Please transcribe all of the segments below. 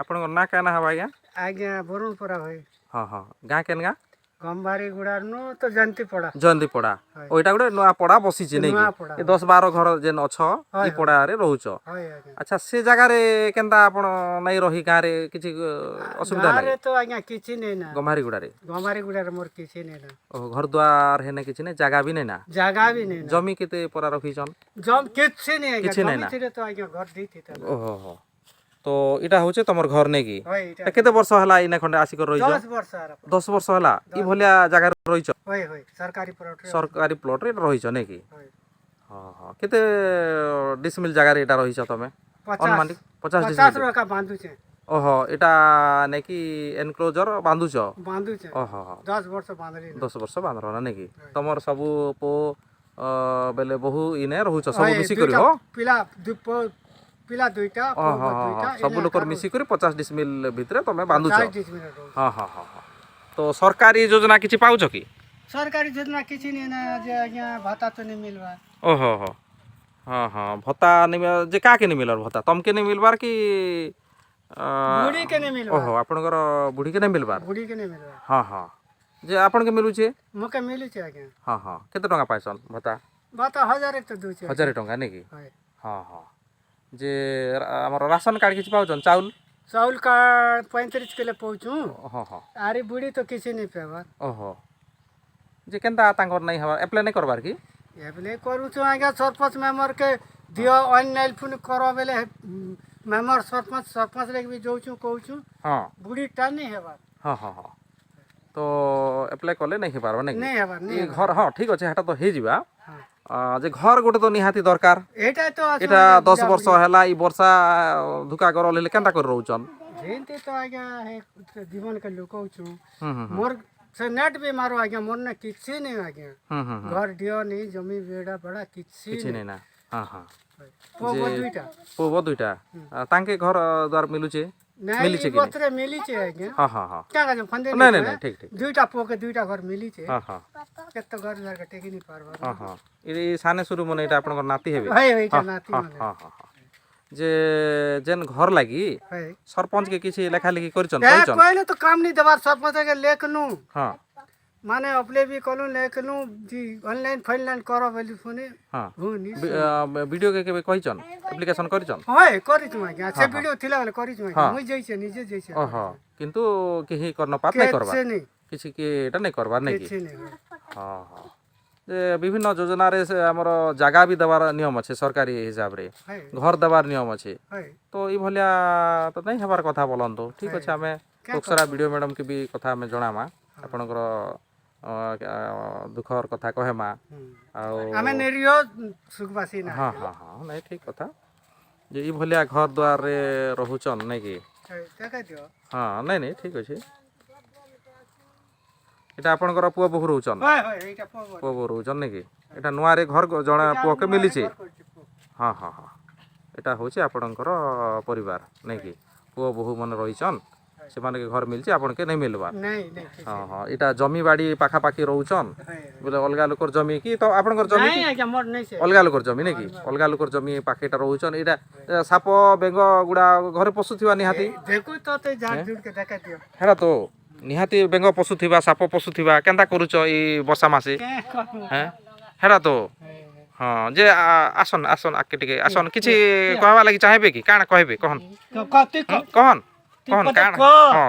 ଆପଣଙ୍କ ନାଁ କାଁ ନା ହବା ଆଜ୍ଞା? ଆଜ୍ଞା ବରୁଣପରା ଭାଇ। ହଁ ହଁ ଗାଁ କେନ୍ ଗାଁ? ଗମ୍ଭାରୀ ଗୁଡ଼ାରୁ ତ ଜୟନ୍ତୀ ପଡ଼ା। ଜୟନ୍ତୀ ପଡ଼ା। ଓ ଏଇଟା ଗୋଟେ ନୂଆ ପଡ଼ା ବସିଛି ନାଇଁ କି? ପଡ଼ା ଏ 10-12 ଘର ଯେନ୍ ଅଛ ଇ ପଡ଼ାରେ ରହୁଛ। ହଏ ଆଜ୍ଞା। ଆଚ୍ଛା ସେ ଜାଗାରେ କେନ୍ତା ଆପଣ ନାଇଁ ରହି ଗାଁରେ କିଛି ଅସୁବିଧା ଗାଁରେ ଲାଗେ? ତ ଆଜ୍ଞା କିଛି ନେଇ ନା। ଗମ୍ଭାରୀଗୁଡ଼ାରେ ଗମ୍ଭାରୀ ଗୁଡ଼ାରେ ମୋର କିଛି ନେଇ ନା। ଓହୋ ଘର ଦ୍ୱାର ହେନେ କିଛି ନାଇଁ ଜାଗା ବି ନାଇଁ ନା? ଜାଗା ବି ନେଇ ନା। ଜମି କେତେ ପରା ରଖିଛନ୍? ଜମ କିଛି ନେଇ ଆଜ୍ଞା। କିଛି ନାଇଁ ଜମି ନା? ଥିଲେ ତ ଆଜ୍ଞା ଘର ଦେଇଥିତା ନା। ଓହୋ ହୋ। ତ ଏଇଟା ହଉଛେ ତମର ଘର ନାଇଁ କି? ହଏ ଏଇଟା କେତେ ବର୍ଷ ହେଲା ଇନେ ଖଣ୍ଡେ ଆସିକି ରହିଛ? 10 ବର୍ଷ ଆର। 10 ବର୍ଷ ହେଲା ଇ ଭଳିଆ ଜାଗାରେ ରହିଛ? ହଏ ହଏ ସରକାରୀ ପ୍ଲଟରେ। ସରକାରୀ ପ୍ଲଟରେ ରହିଛ ନାଇଁ କି? ହଏ। ହଁ ହଁ କେତେ ଡିସମିଲ୍ ଜାଗାରେ ଏଇଟା ରହିଛ ତମେ? 50 50 50 ଡିସମିଲ୍। ର ଏକା ବାନ୍ଧୁଛେ। ଓହୋ ଏଇଟା ନେଇକି ଏନକ୍ଲୋଜର ବାନ୍ଧୁଛ? ବାନ୍ଧୁଛେ। ଓହୋ ହୋ 10 ବର୍ଷ ବାନ୍ଧଲି ନା। 10 ବର୍ଷ ବାନ୍ଧଲ ନା ନାଇଁ କି? ତମର ସବୁ ପୁଅ ବେଲେ ବହୁ ଇନେ ରହୁଛ ସବୁ ହଏ ମିଶିକରି ଦୁଇଟା ହୋ? ପିଲା ପିଲା ଦୁଇଟା ଓହୋ ପୁଅ ହଁ ହଁ ଦୁଇଟା ସବୁ ଲୋକର ମିଶିକରି 50 ଡିସମିଲ୍ ଭିତରେ ତମେ ବାନ୍ଧୁଛ? 50 ଡିସମିଲ୍ ରହୁଛି। ହଁ ହଁ ହଁ ହଁ। ତ ସରକାରୀ ଯୋଜନା କିଛି ପାଉଛ କି? ସରକାରୀ ଯୋଜନା କିଛି ନେଇ ନା ଯେ ଆଜ୍ଞା ଭତ୍ତା ତ ନେଇ ମିଲବା। ଓହୋ ହୋ ହଁ ହଁ ଭତ୍ତା ଯେ କାକେ ନି ମିଲର ଭତ୍ତା ତମକେ ନି ମିଲବାର କି? ବୁଢ଼ୀ କେ ନେଇ ମିଲବା। ଓହୋ ଆପଣଙ୍କର ବୁଢ଼ୀକେ ନାଇଁ ମିଲବାର? ବୁଢ଼ୀ କେ ନେଇ ମିଲବା। ହଁ ହଁ ଯେ ଆପଣକେ ମିଲୁଛେ? ମକେ ମିଲୁଛି ଆଜ୍ଞା। ହଁ ହଁ କେତେ ଟଙ୍କା ପାଇସନ୍ ଭତ୍ତା? ଭତ୍ତା 1000 ତ ଦଉଛେ। 1000 ଟଙ୍କା ନାଇଁ କି? ହଏ। ହଁ ହଁ ଯେ ଆମର ରାସନ କାର୍ଡ଼ କିଛି ପାଉଛନ୍ ଚାଉଲ? ଚାଉଲ କାର୍ଡ଼ 35 କିଲୋ ପାଉଛୁ। ହଁ ହଁ ଆରି ବୁଢ଼ୀ ତ କିଛି ନେଇ ପାଇବାର। ଓହୋ ଯେ କେନ୍ତା ତାଙ୍କର ନାଇଁ ହେବା ଆପ୍ଲାଏ ନାଇଁ କରବାର କି? ଏବେ କରୁଛୁ ଆଜ୍ଞା ସରପଞ୍ଚ ମେମ୍ବର କେ ଦିଅ ଅନଲାଇନ୍ ପୁଣି କର ବେଲେ ମେମ୍ବର ସରପଞ୍ଚ ରେ ବି ଯାଉଛୁ କହୁଛୁ। ହଁ ବୁଢ଼ୀ ଟା ନେଇ ହେବାର। ହଁ ହଁ ହଁ ତ ଆପ୍ଲାଏ କଲେ ନାଇଁ ହେଇପାରବା ନାଇଁ କି? ହେବାର ଏ ନେଇ ହେବାର। ଘର ହଁ ଠିକ୍ ଅଛି ହେଟା ତ ହେଇଯିବା। ହଁ। ଯେ ଘର ଗୋଟେ ତ ନିହାତି ଦରକାର। ଏଇଟା ତ ଅଛୁ ଏଇଟା ଆଜ୍ଞା 10 ବୁଢ଼ା ବର୍ଷ ବୁଢ଼ୀ। ହେଲା ଇ ବର୍ଷା ଧୁକା ଗରଲ ହେଲେ କେନ୍ତା କରି ରହୁଛନ୍? ଯେମିତି ତ ଆଜ୍ଞା ଜୀବନ କେ ଲୁକଉଛୁ। ହୁଁ ହୁଁ ହୁଁ ମୋର ସେ ନେଟ୍ ବି ମାରୁ ଆଜ୍ଞା ମୋର ନା କିଛି ନାଇଁ ଆଜ୍ଞା। ହୁଁ ହୁଁ ହୁଁ ଘର ଢିଅ ନେଇ ଜମି ବେଡ଼ା ବଡ଼ା କିଛି ନାଇଁ ନା ହଁ ହଁ ପୁଅ ଯେ ବୋ ଦୁଇଟା। ପୁଅ ଦୁଇଟା ତାଙ୍କେ ଘର ଦ୍ୱାର ମିଲୁଛେ? ନାଇଁ ମିଲିଛି ଏ କି ନାଇଁ? ବତରେ ମିଲିଛି ଆଜ୍ଞା। ହଁ ହଁ ହଁ क्या कहते फंदे ନାଇଁ नहीं ନାଇଁ तो है। ନାଇଁ ଠିକ୍ ଠିକ୍ दुईटा पुओ के दुईटा घर मिली छे। ହଁ ହଁ केत घर घर टेकी नहीं पारबार। ହଁ ହଁ ଏଇ ସାନେ ସୁରୁ ମାନେ ଏଇଟା ଆପଣଙ୍କର ନାତି ହେବେ? है एटा ହଁ नाती ହଁ माने ହଁ ହଁ ହଁ ଯେ ଯେନ୍ ଘର ଲାଗି है। ସରପଞ୍ଚ କେ କିଛି ଲେଖା ଲେଖି କରିଛନ୍ ए କହିଛନ୍? कोई तो काम नहीं देवार सरपंच के लेखनु। ହଁ माने अपने भी कलु लेखनु जी ऑनलाइन फाइनलाइन करो बोली सुनी। ହଁ हुनी ଭିଡ଼ିଓ କେ କେବେ କହିଛନ୍ ଆପ୍ଲିକେସନ୍ କରିଛନ୍? है करी तुम आज्ञा से ହଁ ହଁ वीडियो थिला वाले करी तुम आज्ञा ହଁ मुई जैसे निजे जैसे ଓହୋ କିନ୍ତୁ କେହି କରିନପାର ନାଇଁ के କରବାର से नहीं କିଛି କି ଏଇଟା ନାଇଁ କରବାର ନାଇଁ କି? के नहीं है। ହଁ ହଁ ଯେ ବିଭିନ୍ନ ଯୋଜନାରେ ସେ ଆମର ଜାଗା ବି ଦେବାର ନିୟମ ଅଛି ସରକାରୀ ହିସାବରେ है ଘର ଦେବାର ନିୟମ ଅଛି। है ତ ଏଇଭଳିଆ ତ ନାଇଁ ହେବାର କଥା ବୋଲନ୍ତୁ ଠିକ୍ ଅଛି ଆମେ क्या କୋକସରା ଭିଡ଼ିଓ ମ୍ୟାଡ଼ାମ୍କେ ବି କଥା ଆମେ ଜଣାମା ଆପଣଙ୍କର ଦୁଃଖର କଥା କହେମା ଆଉ हमें निरियो सुखवासी ना ହଁ ହଁ ହଁ ନାଇଁ ଠିକ୍ କଥା ଯେ ଏଇଭଳିଆ ଘର ଦ୍ୱାରରେ ରହୁଛନ୍ ନାଇଁ କି? देखा दियो। ହଁ ନାଇଁ ନାଇଁ ଠିକ୍ ଅଛି ଏଇଟା ଆପଣଙ୍କର ପୁଅ ବୋହୂ ରହୁଛନ୍? है एटा पुओ ପୁଅ ବୋହୂ ରହୁଛନ୍ ନାଇଁ କି? ଏଇଟା ନୂଆରେ ଘର ଜଣେ ପୁଅକେ ମିଲିଛି? ହଁ ହଁ ହଁ ଏଇଟା ହେଉଛି ଆପଣଙ୍କର ପରିବାର ନାଇଁ କି? ପୁଅ ବୋହୂ ମାନେ ରହିଛନ୍ ସେମାନକେ ଘର ମିଳିଛି ଆପଣକେ ନାଇଁ ମିଲବାର? नहीं नहीं ହଁ ହଁ ଏଇଟା ଜମି ବାଡ଼ି ପାଖାପାଖି ରହୁଛନ୍ ବୋଲେ ଅଲଗା ଲୋକର ଜମି କି ତ ଆପଣଙ୍କର ଜମି କି? नहीं आज्ञा मोर नहीं से। ଅଲଗା ଲୋକର ଜମି ନାଇଁ କି? ଅଲଗା ଲୋକର ଜମି ପାଖେଟା ରହୁଛନ୍ ଏଇଟା ସାପ ବେଙ୍ଗ ଗୁଡ଼ା ଘରେ ପଶୁଥିବା ନିହାତି? देखो तो ते झाड़ झुड़ के देखा दियो। ହେରା ତ ନିହାତି ବେଙ୍ଗ ପଶୁଥିବା ସାପ ପଶୁଥିବା କେନ୍ତା କରୁଛ ଏଇ ବର୍ଷା ମାସେ? के कहूँ। ହେଁ ହେରା ତ ହଁ ଯେ ଆସନ୍ ଆସନ୍ ଆଗ୍କେ ଟିକେ ଆସନ୍ କିଛି କହିବା ଲାଗି ଚାହିଁବେ କି କାଣା କହିବେ କହନ୍ कति କହନ୍ କହନ୍ କାଣା ହଁ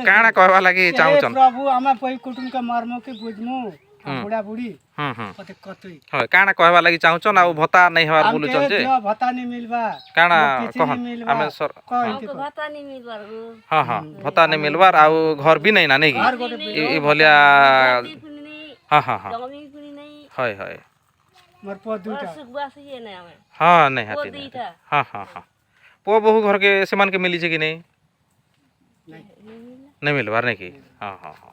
କାଣା କହିବା ଲାଗି ଚାହୁଁଛନ୍? प्रभु आमे पई कुटुम के मारमो के बुझमु बुढ़ा बुढ़ी ହୁଁ ହୁଁ कते कतई ହଁ କାଣା କହିବା ଲାଗି ଚାହୁଁଛନ୍ ଆଉ ଭତ୍ତା ନାଇଁ ହେବାର ବୋଲୁଛନ୍ ଯେ दियो भत्ता नहीं मिलबा। କାଣା किछि କହନ୍ नहीं मिलबा। ଆମେ कह हमको भत्ता नहीं मिल रहा हो। ହଁ ହଁ ଭତ୍ତା ନାଇଁ ମିଲବାର ଆଉ ଘର ବି ନାଇଁ ନା ନାଇଁ କି? घर गोटे ଏଇ ଭଳିଆ जाति कुनी नहीं, ହଁ ହଁ ହଁ जमी कुनी नहीं, ହଏ ହଏ मोर पो और दुटा सुखवासी ये नहीं हमें। ହଁ वो ନିହାତି ନିହାତି दीटा ହଁ ହଁ ହଁ ପୁଅ ବୋହୂ ଘରକେ ସେମାନକେ ମିଲିছে କି ନାଇଁ? ନାଇଁ ମିଲବାର ନାଇଁ କି? ହଁ ହଁ ହଁ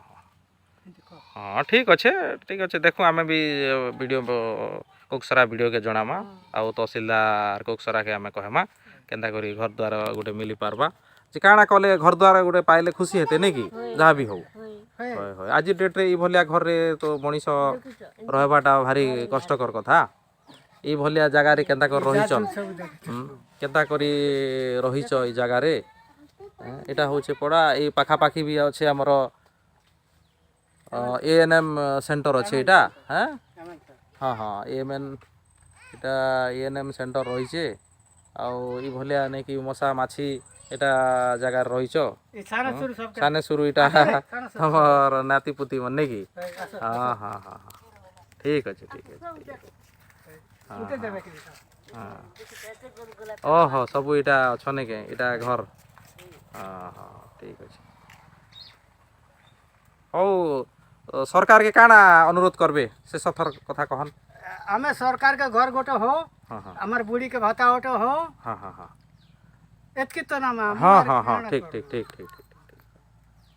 ହଁ ଠିକ୍ ଅଛେ ଦେଖୁ ଆମେ ବି ଭିଡ଼ିଓ କୋକସରା ଭିଡ଼ିଓକେ ଜଣାମା ଆଉ ତହସିଲଦାର କୋକସରାକେ ଆମେ କହେମା କେନ୍ତା କରି ଘର ଦ୍ୱାର ଗୋଟେ ମିଲି ପାରବା ଯେ କାଣା କଲେ ଘର ଦ୍ୱାର ଗୋଟେ ପାଇଲେ ଖୁସି ହେତେ ନାଇଁ କି? ଯାହା ବି ହଉ होई ହଏ ହଏ ଆଜି ଡେଟ୍ରେ ଏଇଭଳିଆ ଘରରେ ତ ମଣିଷ देखो ରହିବାଟା ଭାରି କଷ୍ଟକର କଥା এই ভলিয়া জায়গারে কেনতা করে রহিছ ସବୁ ଦେଖି কেনতা করে রহিছ এই জায়গারে এটা হচ্ছে পড়া এই পাখাপাখি বি আছে আমার এএনএম সেন্টার আছে এটা হ্যাঁ হ্যাঁ হ্যাঁ এএমএন এটা এএনএম সেন্টার রয়েছে ଆଉ এই ভলিয়া নাকি মশা মাছি এটা জায়গার রহিছ ଏ ସାନ ସୁରୁ ସବୁ সানে শুরু এটা আমার নাতি পুতি মানে নাকি হ্যাঁ হ্যাঁ হ্যাঁ হ্যাঁ ঠিক আছে ঠিক আছে ଗୋଟେ ଦେବେ କି হ্যাঁ ওহো সবু এটা অছ নাকি এটা ঘর হ্যাঁ হ্যাঁ ঠিক আছে ହଉ ସରକାରକେ କାଣା ଅନୁରୋଧ করবে ସେ ସଥର କଥା କହନ୍ ଆମେ ସରକାରକେ ଘର ଗୋଟେ ହଉ ହଁ ହଁ ଆମର ବୁଢ଼ୀକେ ଭତ୍ତା ଗୋଟେ ହଉ ହଁ ହଁ ହଁ ଏତ୍କି ତ ନା ମା ହଁ ହଁ ହଁ ଠିକ ଠିକ ଠିକ ଠିକ